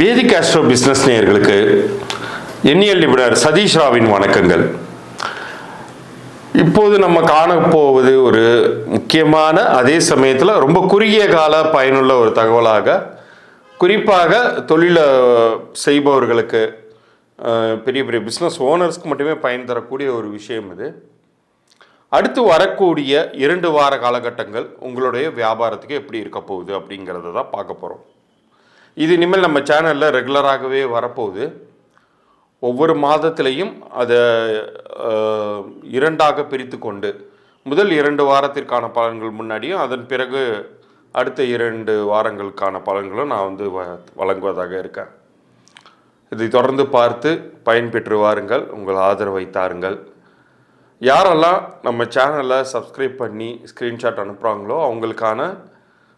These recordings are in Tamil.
வேதிக் ஆஸ்ட்ரோ பிஸ்னஸ் நேயர்களுக்கு எண்ணியல் நிபுணர் சதீஷ் ராவின் வணக்கங்கள். இப்போது நம்ம காணப்போவது ஒரு முக்கியமான, அதே சமயத்தில் ரொம்ப குறுகிய கால பயனுள்ள ஒரு தகவலாக, குறிப்பாக தொழிலை செய்பவர்களுக்கு, பெரிய பெரிய பிஸ்னஸ் ஓனர்ஸ்க்கு மட்டுமே பயன் தரக்கூடிய ஒரு விஷயம் இது. அடுத்து வரக்கூடிய 2 வார காலகட்டங்கள் உங்களுடைய வியாபாரத்துக்கு எப்படி இருக்க போகுது அப்படிங்கிறத தான் பார்க்க போகிறோம். இது இனிமேல் நம்ம சேனலில் ரெகுலராகவே வரப்போகுது. ஒவ்வொரு மாதத்திலையும் அதை 2ஆக பிரித்து கொண்டு முதல் 2 வாரத்திற்கான பலன்கள் முன்னாடியும், அதன் பிறகு அடுத்த 2 வாரங்களுக்கான பலன்களும் நான் வழங்குவதாக இருக்கேன். இதை தொடர்ந்து பார்த்து பயன்பெற்று வாருங்கள். உங்கள் ஆதரவை தாருங்கள். யாரெல்லாம் நம்ம சேனலை சப்ஸ்கிரைப் பண்ணி ஸ்க்ரீன்ஷாட் அனுப்புகிறாங்களோ அவங்களுக்கான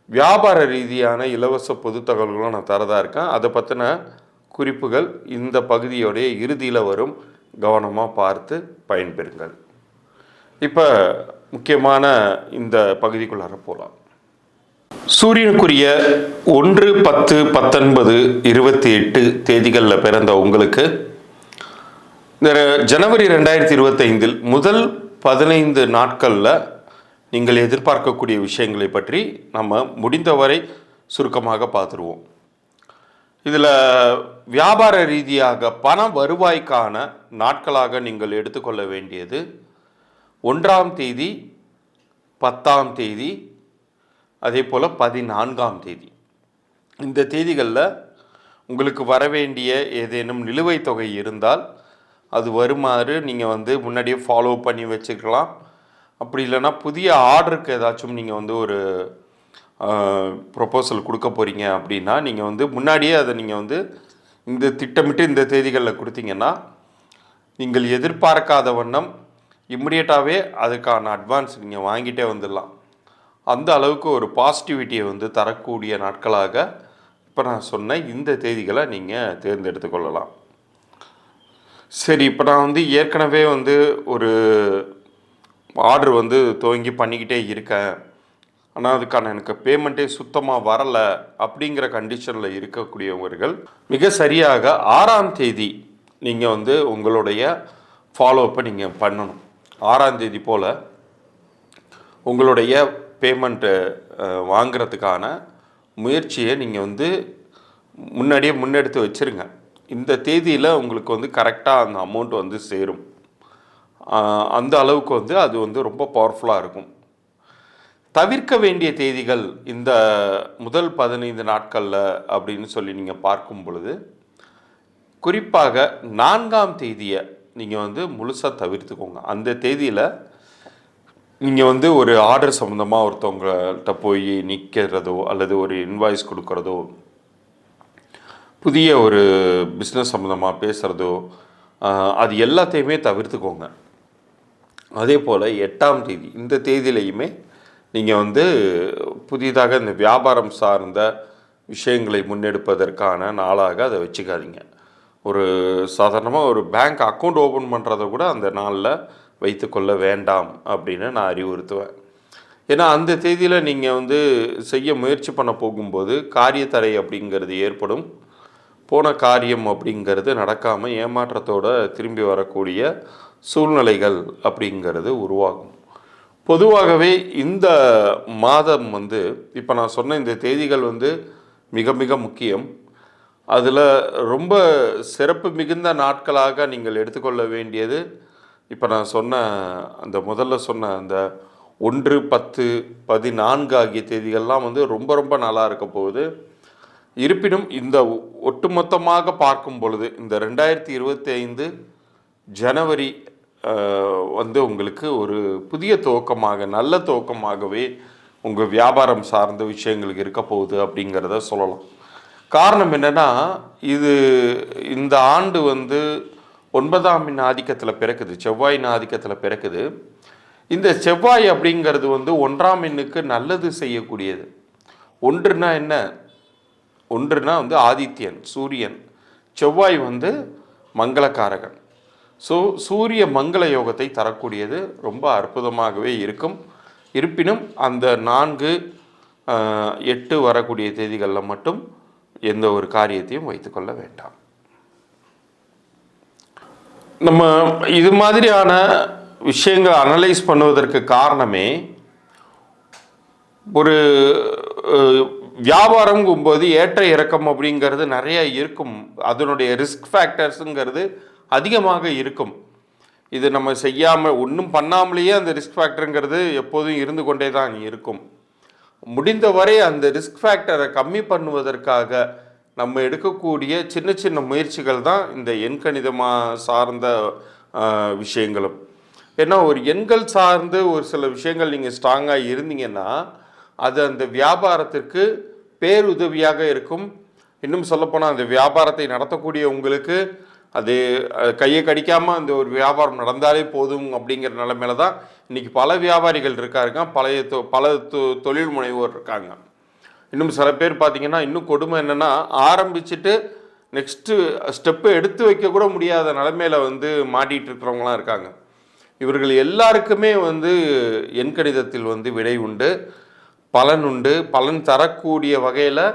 வியாபார ரீதியான இலவச பொது தகவல்களும் நான் தரதாக இருக்கேன். அதை பற்றின குறிப்புகள் இந்த பகுதியோடைய இறுதியில் வரும். கவனமாக பார்த்து பயன்பெறுங்கள். இப்போ முக்கியமான இந்த பகுதிக்குள்ளார போகலாம். சூரியனுக்குரிய 1, 10, 19, 28 தேதிகளில் பிறந்த உங்களுக்கு இந்த ஜனவரி 2025 முதல் 15 நாட்களில் நீங்கள் எதிர்பார்க்கக்கூடிய விஷயங்களை பற்றி நம்ம முடிந்தவரை சுருக்கமாக பார்த்துருவோம். இதில் வியாபார ரீதியாக பண வருவாய்க்கான நாட்களாக நீங்கள் எடுத்துக்கொள்ள வேண்டியது 1ஆம் தேதி, 10ஆம் தேதி, அதே போல் 14ஆம் தேதி. இந்த தேதிகளில் உங்களுக்கு வரவேண்டிய ஏதேனும் நிலுவைத் தொகை இருந்தால் அது வருமாறு நீங்கள் முன்னாடியே ஃபாலோ பண்ணி வச்சுக்கலாம். அப்படி இல்லைன்னா புதிய ஆர்டருக்கு ஏதாச்சும் நீங்கள் ஒரு ப்ரொப்போசல் கொடுக்க போகிறீங்க அப்படின்னா நீங்கள் முன்னாடியே அதை நீங்கள் இந்த திட்டமிட்டு இந்த தேதிகளில் கொடுத்தீங்கன்னா நீங்கள் எதிர்பார்க்காத வண்ணம் இம்மிடியட்டாகவே அதுக்கான அட்வான்ஸ் நீங்கள் வாங்கிட்டே வந்துடலாம். அந்த அளவுக்கு ஒரு பாசிட்டிவிட்டியை தரக்கூடிய நாட்களாக இப்போ நான் சொன்ன இந்த தேதிகளை நீங்கள் தேர்ந்தெடுத்து கொள்ளலாம். சரி, இப்போ நான் ஏற்கனவே ஒரு ஆர்டர் துவங்கி பண்ணிக்கிட்டே இருக்கேன், ஆனால் அதுக்கான எனக்கு பேமெண்ட்டே சுத்தமாக வரலை அப்படிங்கிற கண்டிஷனில் இருக்கக்கூடியவர்கள் மிக சரியாக 6ஆம் தேதி நீங்கள் உங்களுடைய ஃபாலோஅப்பை நீங்கள் பண்ணணும். 6ஆம் தேதி போல் உங்களுடைய பேமெண்ட்டு வாங்கிறதுக்கான முயற்சியை நீங்கள் முன்னாடியே முன்னெடுத்து வச்சுருங்க. இந்த தேதியில் உங்களுக்கு கரெக்டாக அந்த அமௌண்ட் சேரும். அந்த அளவுக்கு அது ரொம்ப பவர்ஃபுல்லாக இருக்கும். தவிர்க்க வேண்டிய தேதிகள் இந்த முதல் 15 நாட்களில் அப்படின்னு சொல்லி நீங்கள் பார்க்கும் பொழுது, குறிப்பாக 4ஆம் தேதியை நீங்கள் முழுசாக தவிர்த்துக்கோங்க. அந்த தேதியில் நீங்கள் ஒரு ஆர்டர் சம்மந்தமாக ஒருத்தவங்கள்ட்ட போய் நிற்கிறதோ அல்லது ஒரு இன்வாய்ஸ் கொடுக்குறதோ, புதிய ஒரு பிஸ்னஸ் சம்மந்தமாக பேசுகிறதோ, அது எல்லாத்தையுமே தவிர்த்துக்கோங்க. அதே போல் 8ஆம் தேதி இந்த தேதியிலையுமே நீங்கள் புதிதாக இந்த வியாபாரம் சார்ந்த விஷயங்களை முன்னெடுப்பதற்கான நாளாக அதை வச்சுக்காதீங்க. ஒரு சாதாரணமாக ஒரு பேங்க் அக்கௌண்ட் ஓப்பன் பண்ணுறதை கூட அந்த நாளில் வைத்து கொள்ள வேண்டாம் அப்படின்னு நான் அறிவுறுத்துவேன். ஏன்னா அந்த தேதியில் நீங்கள் செய்ய முயற்சி பண்ண போகும்போது காரியத்தடை அப்படிங்கிறது ஏற்படும். போன காரியம் அப்படிங்கிறது நடக்காமல் ஏமாற்றத்தோடு திரும்பி வரக்கூடிய சூழ்நிலைகள் அப்படிங்கிறது உருவாகும். பொதுவாகவே இந்த மாதம் இப்போ நான் சொன்ன இந்த தேதிகள் மிக மிக முக்கியம். அதில் ரொம்ப சிறப்பு மிகுந்த நாட்களாக நீங்கள் எடுத்துக்கொள்ள வேண்டியது, இப்போ நான் சொன்ன அந்த முதல்ல சொன்ன அந்த 1, 10, 14 ஆகிய தேதிகள்லாம் ரொம்ப ரொம்ப நல்லா இருக்க போகுது. இருப்பினும் இந்த ஒட்டுமொத்தமாக பார்க்கும் பொழுது இந்த 2025 ஜனவரி உங்களுக்கு ஒரு புதிய துவக்கமாக, நல்ல துவக்கமாகவே உங்கள் வியாபாரம் சார்ந்த விஷயங்களுக்கு இருக்க போகுது அப்படிங்கிறத சொல்லலாம். காரணம் என்னென்னா, இந்த ஆண்டு 9ஆம் ஆதிக்கத்தில் பிறக்குது, செவ்வாயின் ஆதிக்கத்தில் பிறக்குது. இந்த செவ்வாய் அப்படிங்கிறது 1ஆம் எண்ணுக்கு நல்லது செய்யக்கூடியது. ஒன்றுனா என்ன? ஒன்றுனா ஆதித்யன், சூரியன். செவ்வாய் மங்களக்காரகன். ஸோ சூரிய மங்கள யோகத்தை தரக்கூடியது, ரொம்ப அற்புதமாகவே இருக்கும். இருப்பினும் அந்த 4, 8 வரக்கூடிய தேதிகளில் மட்டும் எந்த ஒரு காரியத்தையும் வைத்துக்கொள்ள வேண்டாம். நம்ம இது மாதிரியான விஷயங்களை அனலைஸ் பண்ணுவதற்கு காரணமே, ஒரு வியாபாரங்கும்போது ஏற்ற இறக்கம் அப்படிங்கிறது நிறைய இருக்கும். அதனுடைய ரிஸ்க் ஃபேக்டர்ஸுங்கிறது அதிகமாக இருக்கும். இது நம்ம செய்யாமல் ஒன்றும் பண்ணாமலேயே அந்த ரிஸ்க் ஃபேக்டருங்கிறது எப்போதும் இருந்து கொண்டே தான் இருக்கும். முடிந்தவரை அந்த ரிஸ்க் ஃபேக்டரை கம்மி பண்ணுவதற்காக நம்ம எடுக்கக்கூடிய சின்ன சின்ன முயற்சிகள் தான் இந்த எண்கணிதமாக சார்ந்த விஷயங்களும். ஏன்னா ஒரு எண்கள் சார்ந்து ஒரு சில விஷயங்கள் நீங்கள் ஸ்ட்ராங்காக இருந்தீங்கன்னா அது அந்த வியாபாரத்திற்கு பேருதவியாக இருக்கும். இன்னும் சொல்லப்போனால் அந்த வியாபாரத்தை நடத்தக்கூடிய உங்களுக்கு அது கையை கடிக்காமல் அந்த ஒரு வியாபாரம் நடந்தாலே போதும் அப்படிங்கிற நிலைமையில தான் இன்றைக்கி பல வியாபாரிகள் இருக்காருங்க, பல தொழில் முனைவோர் இருக்காங்க. இன்னும் சில பேர் பார்த்திங்கன்னா இன்னும் கொடுமை என்னென்னா, ஆரம்பிச்சுட்டு நெக்ஸ்ட்டு ஸ்டெப்பு எடுத்து வைக்க கூட முடியாத நிலைமையில் வந்து மாட்டிகிட்டு இருக்கிறவங்களாம் இருக்காங்க. இவர்கள் எல்லாருக்குமே வந்து எண்கணிதத்தில் வந்து விடை உண்டு, பலன் உண்டு. பலன் தரக்கூடிய வகையில்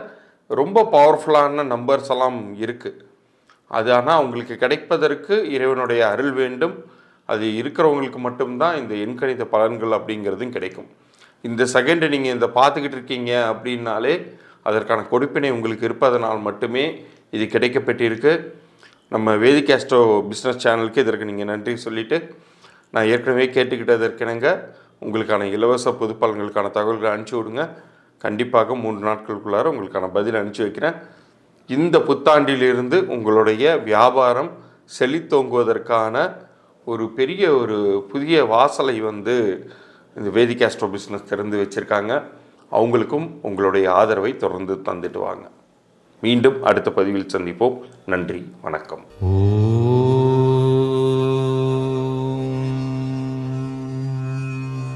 ரொம்ப பவர்ஃபுல்லான நம்பர்ஸ் எல்லாம் இருக்குது. அது ஆனால் அவங்களுக்கு கிடைப்பதற்கு இறைவனுடைய அருள் வேண்டும். அது இருக்கிறவங்களுக்கு மட்டும்தான் இந்த எண்கணித பலன்கள் அப்படிங்கிறதும் கிடைக்கும். இந்த செகண்டு நீங்கள் இந்த பார்த்துக்கிட்டு இருக்கீங்க அப்படின்னாலே அதற்கான கொடுப்பினை உங்களுக்கு இருப்பதனால் மட்டுமே இது கிடைக்கப்பட்டிருக்கு. நம்ம வேதிக் ஆஸ்ட்ரோ பிஸ்னஸ் சேனலுக்கு இதற்கு நீங்கள் நன்றி சொல்லிவிட்டு, நான் ஏற்கனவே கேட்டுக்கிட்டதற்கிணங்க உங்களுக்கான இலவச பொது பலன்களுக்கான தகவல்களை அனுப்பிச்சி விடுங்க. கண்டிப்பாக 3 நாட்களுக்குள்ளார உங்களுக்கான பதில் அனுப்பிச்சி வைக்கிறேன். இந்த புத்தாண்டிலிருந்து உங்களுடைய வியாபாரம் செழித்தோங்குவதற்கான ஒரு பெரிய ஒரு புதிய வாசலை வந்து இந்த வேதிக் ஆஸ்ட்ரோ பிஸ்னஸ் திறந்து வச்சுருக்காங்க. அவங்களுக்கும் உங்களுடைய ஆதரவை தொடர்ந்து தந்துட்டு வாங்க. மீண்டும் அடுத்த பதிவில் சந்திப்போம். நன்றி, வணக்கம்.